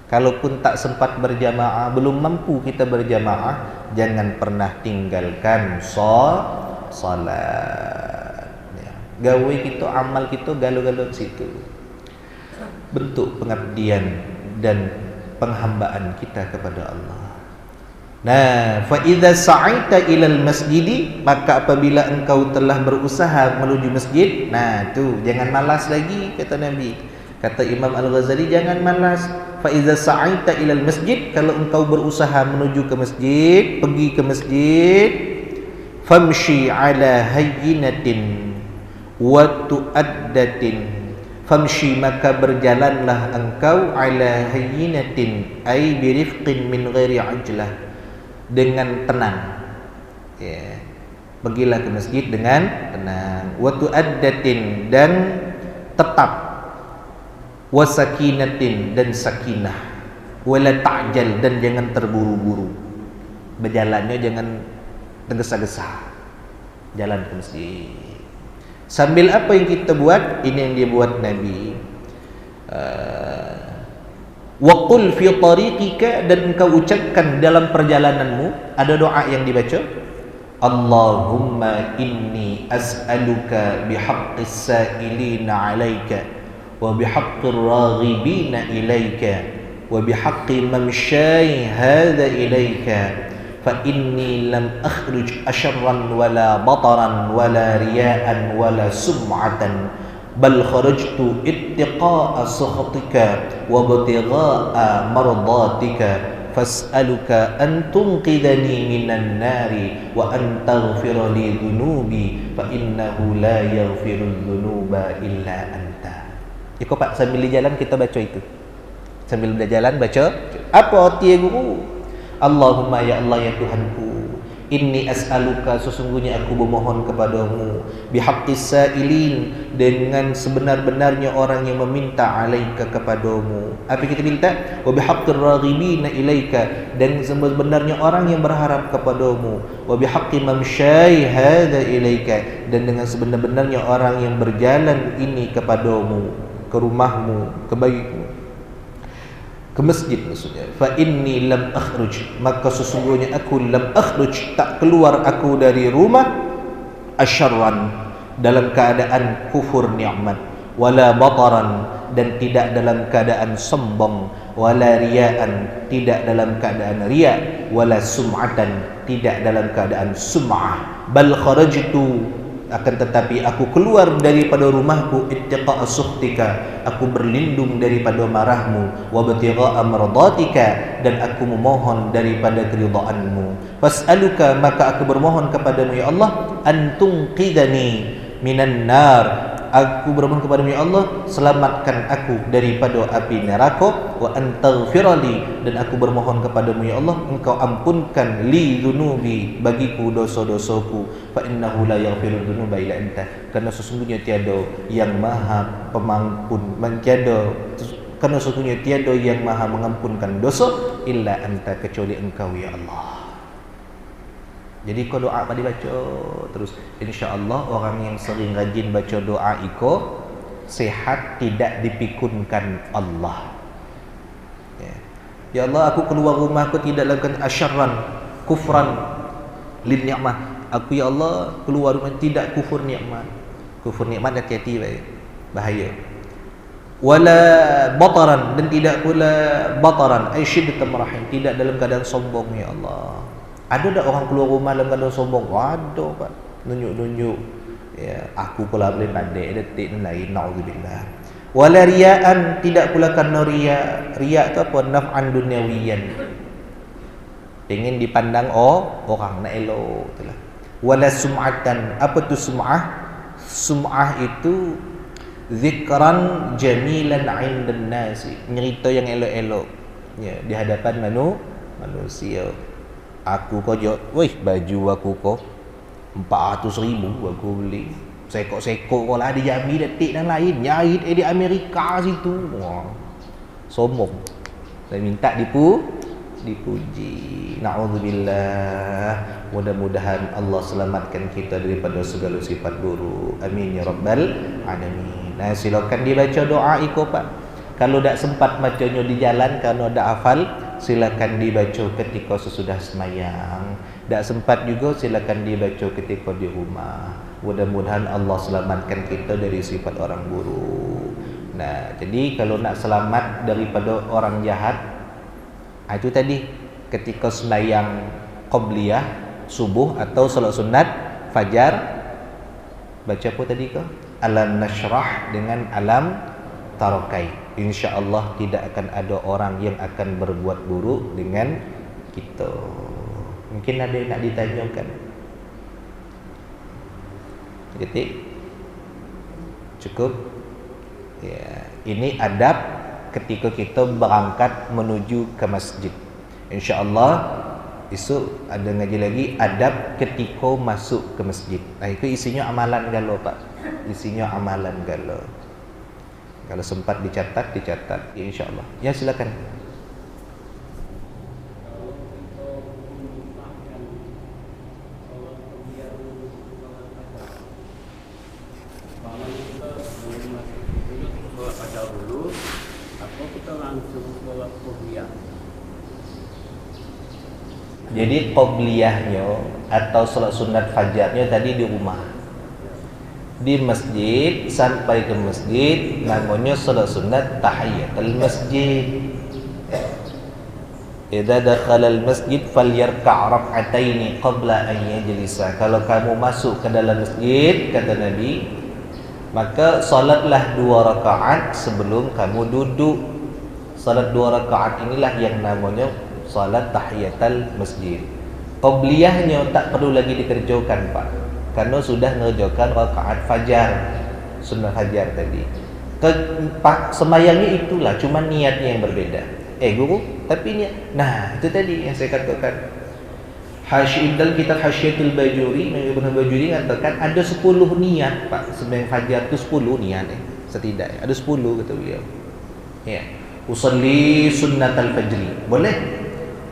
Kalaupun tak sempat berjamaah, belum mampu kita berjamaah, jangan pernah tinggalkan salat. Ya. Gawe kita, amal kita galau-galau situ. Bentuk pengabdian dan penghambaan kita kepada Allah. Nah, fa idza sa'aita ilal masjidi, maka apabila engkau telah berusaha menuju masjid, nah tu jangan malas lagi, kata Nabi. Kata Imam Al-Ghazali, jangan malas. Fa idza sa'aita ilal masjid, kalau engkau berusaha menuju ke masjid, pergi ke masjid, famshi ala hayyinatin wa tu'addatin. Famshi, maka berjalanlah engkau ala hayyinatin ay birifqin min ghairi ajlah, dengan tenang. Ya. Pergilah ke masjid dengan tenang. Wa tu'addatin, dan tetap. Wa sakinatin, dan sakinah. Wala ta'jal, dan jangan terburu-buru. Berjalannya jangan tergesa-gesa. Jalan ke masjid. Sambil apa yang kita buat? Ini yang dia buat Nabi. Wa qul fi tariqika, dan engkau ucapkan dalam perjalananmu, ada doa yang dibaca. Allahumma inni as'aluka bihaqqis sa'ilina 'alaika wa bihaqqir raghibina ilaika wa bihaqqi mamshay hadha ilaika fa inni lam akhruj asharran wala bataran wala riya'an wala sum'atan bal kharajtu ittiqa'a sakhatika wa ibtigha'a mardatika fas'aluka an tunqidhani minan nari wa an taghfira li dhunubi fa innahu la yaghfiru dhunuba illa anta. Ikut Pak, sambil di jalan kita baca itu. Sambil berjalan baca. Apa arti guru? Allahumma, ya Allah, ya Tuhanku, inni as'aluka, sesungguhnya aku memohon kepadamu, bihaqqis sa'ilin, dengan sebenar-benarnya orang yang meminta, alaika, kepadamu. Apa kita minta? Wa bihaqqir raghibina ilaika, dan sebenarnya orang yang berharap kepadamu. Wa bihaqqi mamshay hadza ilaika, dan dengan sebenar-benarnya orang yang berjalan ini kepadamu, ke rumahmu, ke bagimu, ke masjid maksudnya. Fa inni lam akhruj, maka sesungguhnya aku lam akhruj, tak keluar aku dari rumah, asyarran, dalam keadaan kufur nikmat, wala bataran, dan tidak dalam keadaan sombong, wala riyaan, tidak dalam keadaan riya, wala sum'atan, tidak dalam keadaan sum'ah. Bal kharajtu, akan tetapi aku keluar daripada rumahku, ittiqa'a sukhtika, aku berlindung daripada marahmu, wa ibtigha'a mardatika, dan aku memohon daripada keridhaanmu. Fas'aluka, maka aku bermohon kepadamu ya Allah, an tunqidhani minan nar, aku bermohon kepadamu ya Allah, selamatkan aku daripada api neraka, wa antaghfirali, dan aku bermohon kepadamu ya Allah, engkau ampunkan li dzunubi, bagiku dosa-dosaku, fa innahu la yaghfiru dzunuba illa anta, karena sesungguhnya tiada yang maha pengampun, karena sesungguhnya tiada yang maha mengampunkan dosa illa anta, kecuali engkau ya Allah. Jadi kau doa pada dibaca terus, insya-Allah orang yang sering rajin baca doa iko sehat, tidak dipikunkan Allah. Ya Allah, aku keluar rumah aku tidak lakukan asyarran, kufran lin ni'mah. Aku ya Allah keluar rumah tidak kufur nikmat. Kufur nikmat hati-hati bahaya. Wala bataran, dan tidak pula bataran ay syiddatul rahim, tidak dalam keadaan sombong ya Allah. Ada tak orang keluar rumah dalam keadaan sombong? Waduh Pak, nunjuk-nunjuk. Ya, aku pula boleh pandai detik dan lain, naudzubillah. Wala riyaan, tidak pula karena riya. Riya itu apa? Naf'an dunyawiyan. Pengen dipandang orang nak elok, itulah. Wala sum'atan, apa tu sum'ah? Sum'ah itu zikran jamilan 'indan nasi, cerita yang elok-elok ya di hadapan manusia. Aku kau jawab, weh baju aku kau 400,000 aku beli. Sekok-sekok kau lah dijami detik dan lain. Nyait di Amerika situ. Wah, sombong. Saya minta dipuji. Na'udzubillah. Mudah-mudahan Allah selamatkan kita daripada segala sifat buruk. Amin ya rabbal alamin. Nah, silakan dibaca doa iko Pak. Kalau tak sempat bacanya di jalan karena tak hafal, silakan dibaca ketika sesudah semayang. Tak sempat juga silakan dibaca ketika di rumah. Mudah-mudahan Allah selamatkan kita dari sifat orang buruk. Nah, jadi kalau nak selamat daripada orang jahat, itu tadi ketika semayang qabliyah subuh atau salat sunat fajar, baca apa tadi ke? Alam nashrah dengan alam tarakai. InsyaAllah tidak akan ada orang yang akan berbuat buruk dengan kita. Mungkin ada yang nak ditanyakan. Titik. Cukup. Ya, ini adab ketika kita berangkat menuju ke masjid. InsyaAllah esok ada ngaji lagi adab ketika masuk ke masjid. Nah, itu isinya amalan galau Pak. Isinya amalan galau. Kalau sempat dicatat ya, insyaAllah. Ya, silakan. Jadi qobliyahnya atau salat sunat fajarnya tadi di rumah. Di masjid, sampai ke masjid namanya salat sunat tahiyatul masjid. Idza dakhala al-masjid falyarka' rak'ataini qabla an yajlisa. Kalau kamu masuk ke dalam masjid, kata Nabi, maka salatlah 2 rakaat sebelum kamu duduk. Salat 2 rakaat inilah yang namanya salat tahiyatul masjid. Qabliyahnya tak perlu lagi dikerjakan Pak, karena sudah mengerjakan rakaat fajar, sunnah fajar tadi. Semayangnya itulah, cuma niatnya yang berbeda. Guru, tapi niat. Nah, itu tadi yang saya katakan. Dalam kitab Hasyiatul Bajuri, Ibnu Bajuri mengatakan ada 10 niat Pak. Sembahyang fajar itu 10 niat setidaknya. Ada 10 kata beliau. Ya. Usalli sunnatal fajri. Boleh?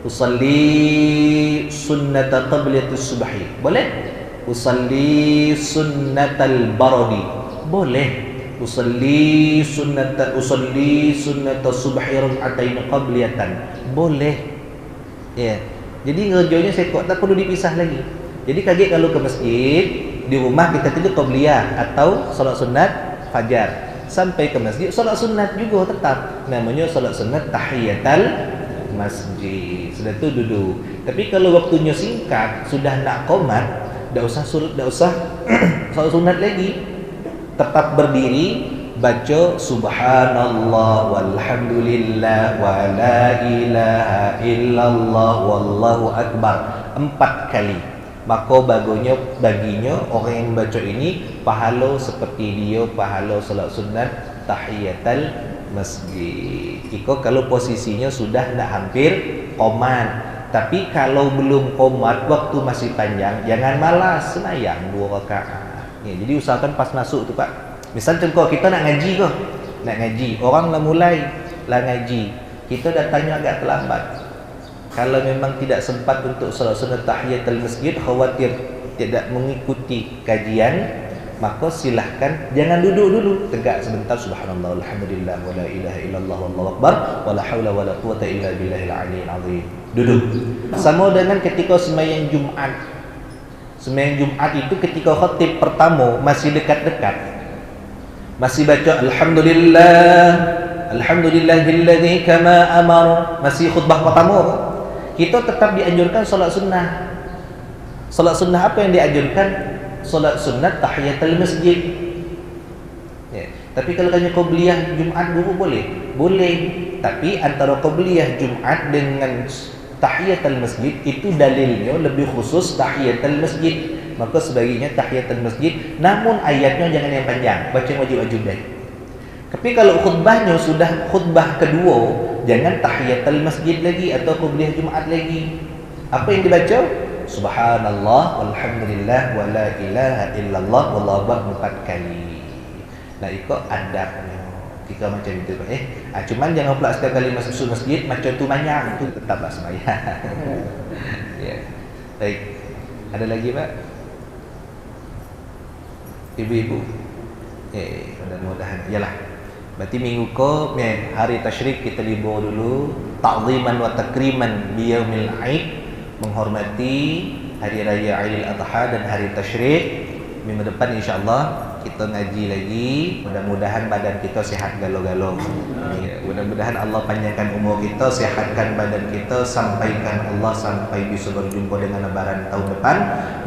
Usalli sunnata qabliyatus subhi. Boleh? Usalli sunnatal baradi. Boleh. Usalli sunnata subhi rak'atain qabliyatan. Boleh. Ya. Jadi ngerjanya saya kok tak perlu dipisah lagi. Jadi kaget kalau ke masjid, di rumah kita tidur qabliyah atau salat sunat fajar. Sampai ke masjid salat sunat juga tetap. Namanya salat sunat tahiyatul masjid. Sudah tu duduk. Tapi kalau waktunya singkat, sudah nak qomat, tak usah salat sunat lagi. Tetap berdiri, baca subhanallah walhamdulillah wa la ilaha illallah wallahu akbar 4 kali. Maka baginya orang yang baca ini pahala seperti dia pahala salat sunat tahiyatul masjid. Jika kalau posisinya sudah nak hampir qomat. Tapi kalau belum qomat, waktu masih panjang, jangan malas, sembahyang 2 rakaat. Ya, jadi usahakan pas masuk tu Pak. Misal contoh kita nak ngaji ke? Nak ngaji, orang lah mulai lah ngaji. Kita datangnya agak terlambat. Kalau memang tidak sempat untuk salat sunat tahiyatul masjid, khawatir tidak mengikuti kajian, maka silahkan jangan duduk dulu, tegak sebentar subhanallah walhamdulillah wala ilaha illallah wallahu akbar wala haula wala quwata illa billahil aliyyil azim. Duduk. Sama dengan ketika sembahyang Jumat. Sembahyang Jumat itu ketika khatib pertama masih dekat-dekat, masih baca alhamdulillahilladzi kama amar, masih khutbah pertama, kita tetap dianjurkan salat sunnah. Salat sunnah apa yang dianjurkan? Salat sunnat tahiyatul masjid. Ya. Tapi kalau hanya qabliyah Jumat dulu boleh? Boleh. Tapi antara qabliyah Jumat dengan tahiyatul masjid itu dalilnya lebih khusus tahiyatul masjid. Maka sebagiannya tahiyatul masjid, namun ayatnya jangan yang panjang, baca wajib-wajib deh. Tapi kalau khutbahnya sudah khutbah kedua, jangan tahiyatul masjid lagi atau qabliyah Jumat lagi. Apa yang dibaca? Subhanallah walhamdulillah wala ilaha illallah wallahu akbar 4 kali. Nah, ikut adabnya. Jika macam itu cuman jangan pula setiap kali masuk masjid macam tu banyak, itu tetaplah sembahyang. Ya. Baik. Ada lagi Pak? Ibu-ibu. Mudah-mudahan. Yalah. Berarti minggu ko hari tasyrik kita libur dulu, ta'ziman wa takriman bi yaumil Aid, menghormati hari raya Aidil Adha dan hari tasyrik. Minggu depan insyaallah kita ngaji lagi. Mudah-mudahan badan kita sehat galo-galo. Mudah-mudahan Allah panjangkan umur kita, sehatkan badan kita, sampaikan Allah sampai bisa berjumpa dengan lebaran tahun depan.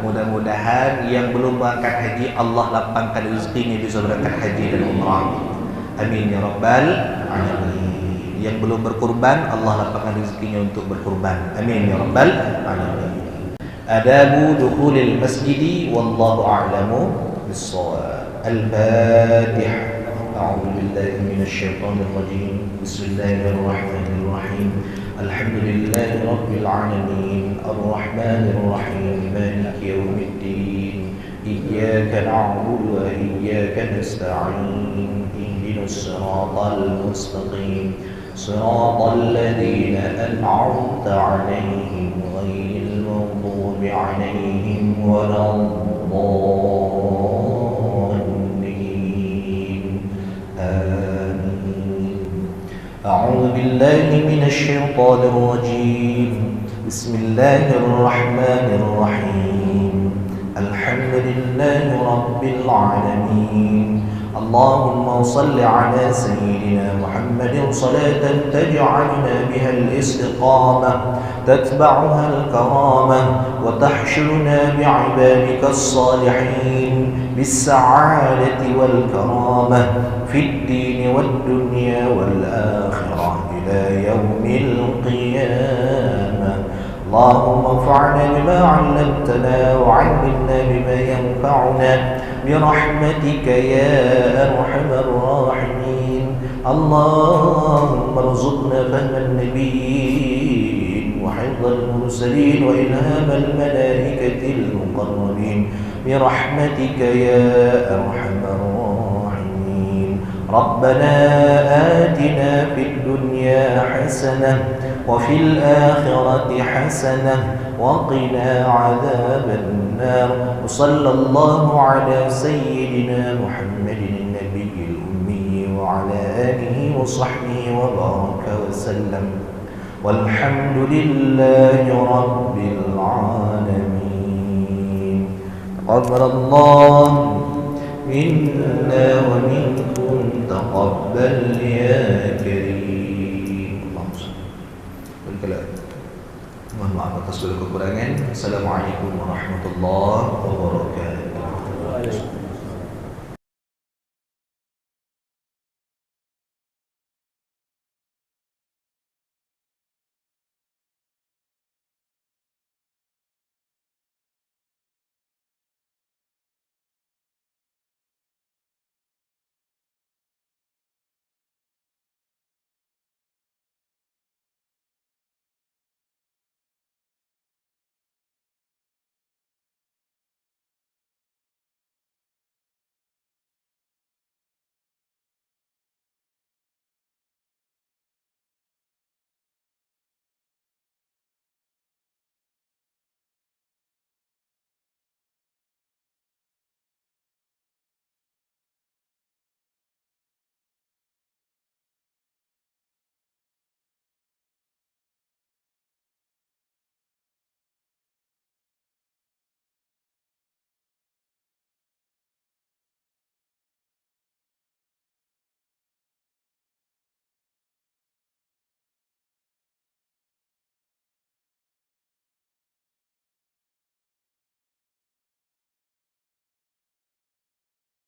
Mudah-mudahan yang belum berangkat haji Allah lapangkan rezekinya bisa berangkat haji dan umrah. Amin ya rabbal alamin. Yang belum berkurban Allah lapangkan rezekinya untuk berkurban. Amin ya rabbal alamin. Adabu dukhulil masjidi wallahu a'lamu bis-shawab. Al-Fatihah. A'udzu billahi minasy syaithanir rajim. Bismillahirrahmanirrahim. Alhamdulillahi rabbil alamin. Ar-rahmanir rahim. Maliki yaumiddin. Iyyaka na'budu wa iyyaka nasta'in. Ihdinas siratal mustaqim. Siratal ladzina an'amta 'alaihim ghairil maghdubi 'alaihim waladdallin. Amin. A'udzu billahi minasy syaithanir rajim. Bismillahirrahmanirrahim. Alhamdulillahi rabbil alamin. اللهم صل على سيدنا محمد صلاة تجعلنا بها الاستقامة تتبعها الكرامة وتحشرنا بعبادك الصالحين بالسعادة والكرامة في الدين والدنيا والآخرة إلى يوم القيامة. اللهم انفعنا بما علمتنا وعلمنا بما ينفعنا برحمتك يا أرحم الراحمين. اللهم ارزقنا فهم النبيين وحفظ المرسلين وإلهام الملائكة المقربين برحمتك يا أرحم الراحمين. ربنا آتنا في الدنيا حسنة وفي الآخرة حسنة وقنا عذاب النار. وصلى الله على سيدنا محمد النبي الأمي وعلى آله وصحبه وبارك وسلم والحمد لله رب العالمين. تقبل الله منا ومنكم تقبل يا كريم. اللهم صل وسلم. Mohon maaf atas segala kekurangan. Assalamualaikum warahmatullahi wabarakatuh.